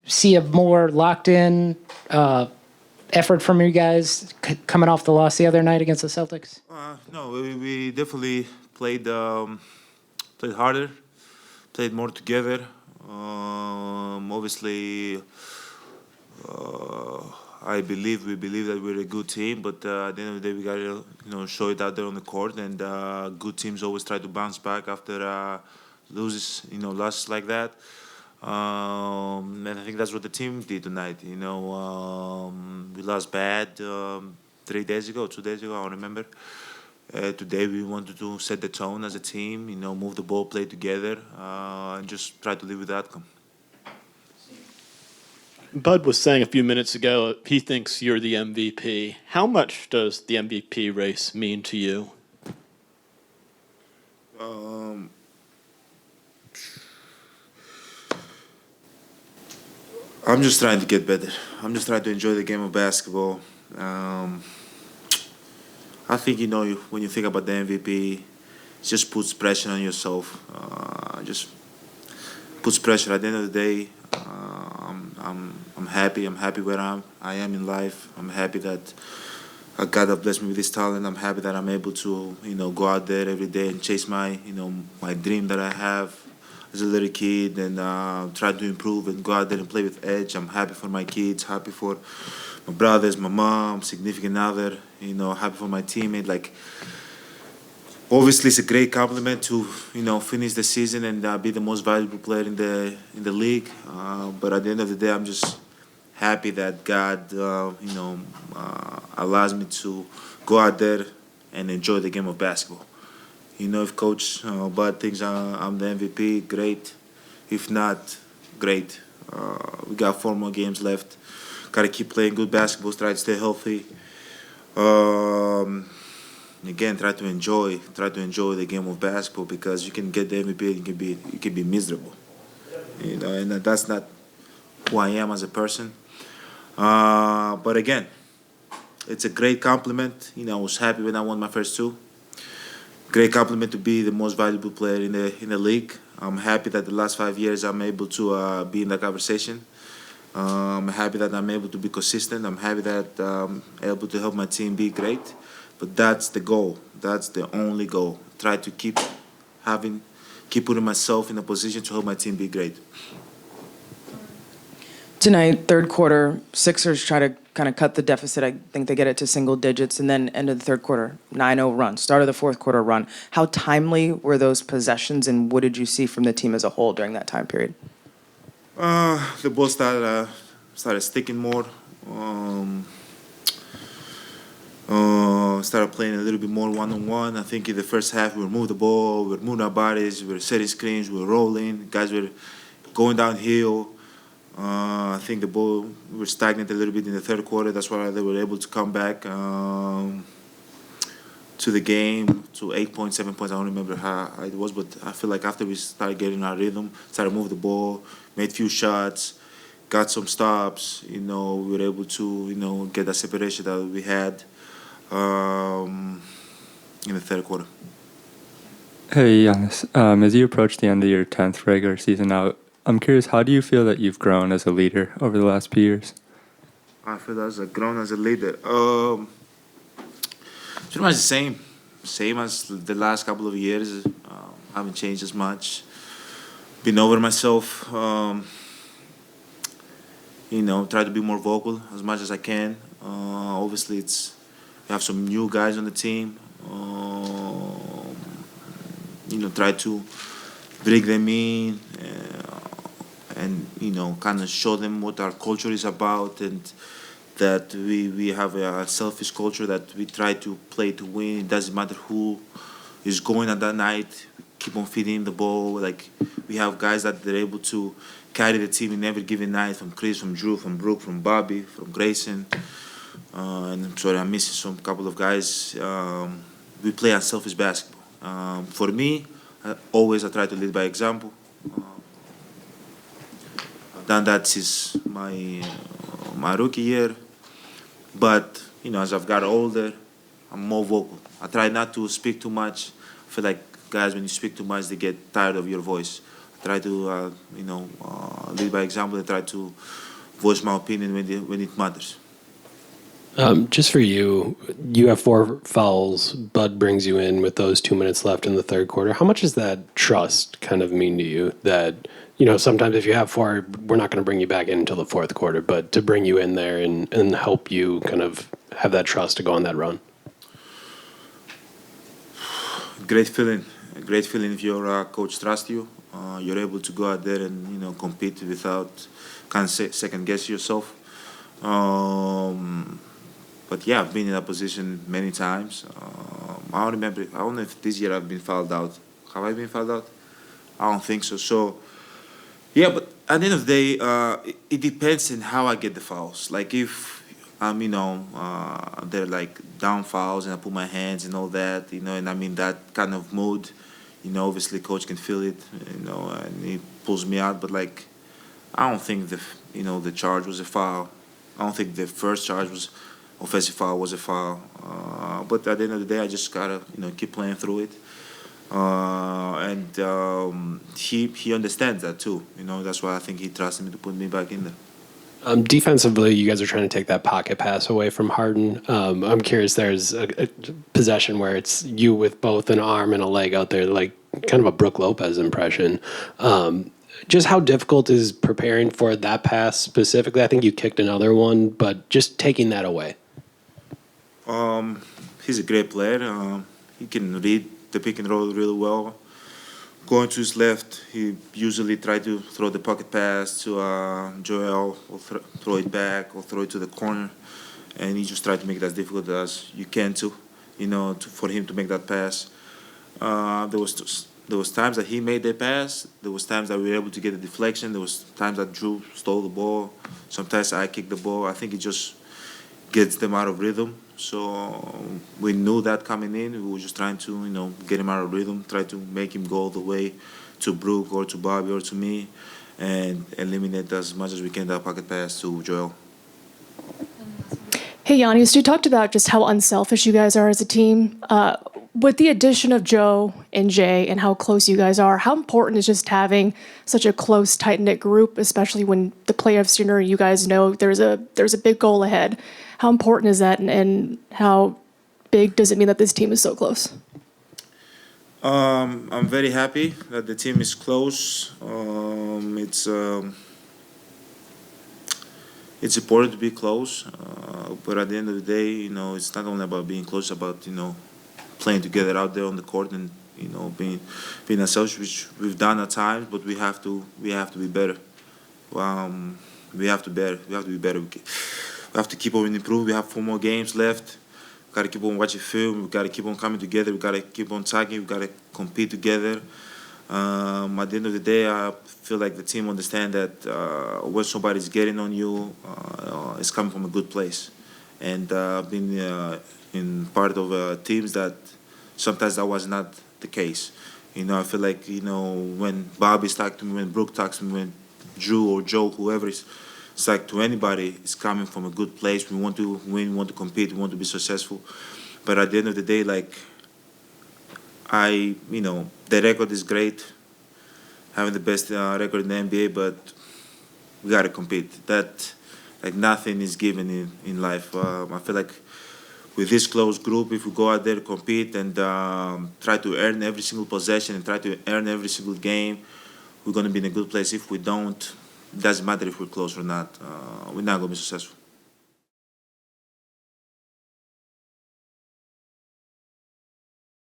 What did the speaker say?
see a more locked-in effort from you guys coming off the loss the other night against the Celtics? No, we definitely played harder, played more together. Obviously, we believe that we're a good team, but at the end of the day, we gotta show it out there on the court. And good teams always try to bounce back after losses like that. And I think that's what the team did tonight. We lost bad 3 days ago, 2 days ago, I don't remember. Today we wanted to set the tone as a team, move the ball, play together, and just try to live with the outcome. Bud was saying a few minutes ago he thinks you're the MVP. How much does the MVP race mean to you? I'm just trying to get better. I'm just trying to enjoy the game of basketball. I think when you think about the MVP, it just puts pressure on yourself. Just puts pressure. At the end of the day, I'm happy. I'm happy where I am in life. I'm happy that God has blessed me with this talent. I'm happy that I'm able to go out there every day and chase my dream that I have as a little kid, and try to improve and go out there and play with edge. I'm happy for my kids. Happy for my brothers, my mom, significant other. Happy for my teammate. Like, obviously, it's a great compliment to finish the season and be the most valuable player in the league. But at the end of the day, I'm just happy that God allows me to go out there and enjoy the game of basketball. If Coach Bud thinks I'm the MVP, great. If not, great. We got 4 more games left. Got to keep playing good basketball, try to stay healthy. Again, try to enjoy the game of basketball, because you can get the MVP and you can be miserable. And that's not who I am as a person. But again, it's a great compliment. I was happy when I won my first 2. Great compliment to be the most valuable player in the league. I'm happy that the last 5 years I'm able to be in that conversation. I'm happy that I'm able to be consistent. I'm happy that I'm able to help my team be great. But that's the goal. That's the only goal. Try to keep putting myself in a position to help my team be great. Tonight, third quarter, Sixers try to kind of cut the deficit. I think they get it to single digits, and then end of the third quarter, 9-0 run. Start of the fourth quarter run. How timely were those possessions, and what did you see from the team as a whole during that time period? The ball started sticking more. Started playing a little bit more one-on-one. I think in the first half we were moving the ball, we were moving our bodies, we were setting screens, we were rolling. Guys were going downhill. I think we were stagnant a little bit in the third quarter. That's why they were able to come back to the game to 8 points, 7 points. I don't remember how it was, but I feel like after we started getting our rhythm, started moving the ball, made a few shots, got some stops, we were able to, get that separation that we had in the third quarter. Hey, Giannis. As you approach the end of your 10th regular season out, I'm curious, how do you feel that you've grown as a leader over the last few years? I feel that I've grown as a leader. Pretty much the same as the last couple of years. Haven't changed as much. Been over myself. Try to be more vocal as much as I can. Obviously, we have some new guys on the team. Try to bring them in and kind of show them what our culture is about, and that we have a selfish culture, that we try to play to win. It doesn't matter who is going at that night. We keep on feeding the ball. Like, we have guys that they're able to carry the team in every given night, from Chris, from Drew, from Brooke, from Bobby, from Grayson. And I'm sorry, I'm missing some couple of guys. We play unselfish basketball. For me, I try to lead by example. I've done that since my rookie year. But, as I've got older, I'm more vocal. I try not to speak too much. I feel like guys, when you speak too much, they get tired of your voice. I try to lead by example, and try to voice my opinion when it matters. Just for you, you have 4 fouls. Bud brings you in with those 2 minutes left in the third quarter. How much does that trust kind of mean to you? That, sometimes if you have 4, we're not going to bring you back in until the fourth quarter, but to bring you in there and help you kind of have that trust to go on that run. Great feeling. A great feeling if your coach trusts you. You're able to go out there and compete without kind of second guess yourself. But yeah, I've been in that position many times. I don't remember. I don't know if this year I've been fouled out. Have I been fouled out? I don't think so. So yeah, but at the end of the day, it depends on how I get the fouls. Like if I'm, they're like down fouls and I put my hands and all that, and I'm in that kind of mood. Obviously coach can feel it, and he pulls me out. But like, I don't think the charge was a foul. I don't think the first charge was offensive foul was a foul. But at the end of the day, I just gotta keep playing through it. And he understands that too. That's why I think he trusted me to put me back in there. Defensively, you guys are trying to take that pocket pass away from Harden. I'm curious, there's a possession where it's you with both an arm and a leg out there, like kind of a Brook Lopez impression. Just how difficult is preparing for that pass specifically? I think you kicked another one, but just taking that away. He's a great player. He can read the pick and roll really well. Going to his left, he usually try to throw the pocket pass to Joel, or throw it back, or throw it to the corner, and he just tried to make it as difficult as you can for him to make that pass. There was times that he made the pass. There was times that we were able to get a deflection. There was times that Drew stole the ball. Sometimes I kicked the ball. I think it just gets them out of rhythm. So we knew that coming in. We were just trying to, get him out of rhythm, try to make him go all the way to Brook or to Bobby or to me, and eliminate as much as we can that pocket pass to Joel. Hey, Giannis, you talked about just how unselfish you guys are as a team. With the addition of Joe and Jay and how close you guys are, how important is just having such a close, tight-knit group, especially when the playoffs sooner you guys know there's a big goal ahead? How important is that, and how big does it mean that this team is so close? I'm very happy that the team is close. It's important to be close, but at the end of the day, it's not only about being close, it's about playing together out there on the court and being ourselves, which we've done at times, but we have to be better. We have to be better. We have to keep on improving. We have 4 more games left. We got to keep on watching film. We got to keep on coming together. We got to keep on tagging. We got to compete together. At the end of the day, I feel like the team understand that when somebody's getting on you, it's coming from a good place. And I've been in part of teams that sometimes that was not the case. I feel like when Bobby's talking to me, when Brook talks to me, when Drew or Joe, whoever is. It's like to anybody, it's coming from a good place. We want to win, we want to compete, we want to be successful. But at the end of the day, like, the record is great, having the best record in the NBA, but we got to compete. That, like, nothing is given in life. I feel like with this close group, if we go out there to compete and try to earn every single possession and try to earn every single game, we're going to be in a good place. If we don't, it doesn't matter if we're close or not. We're not going to be successful.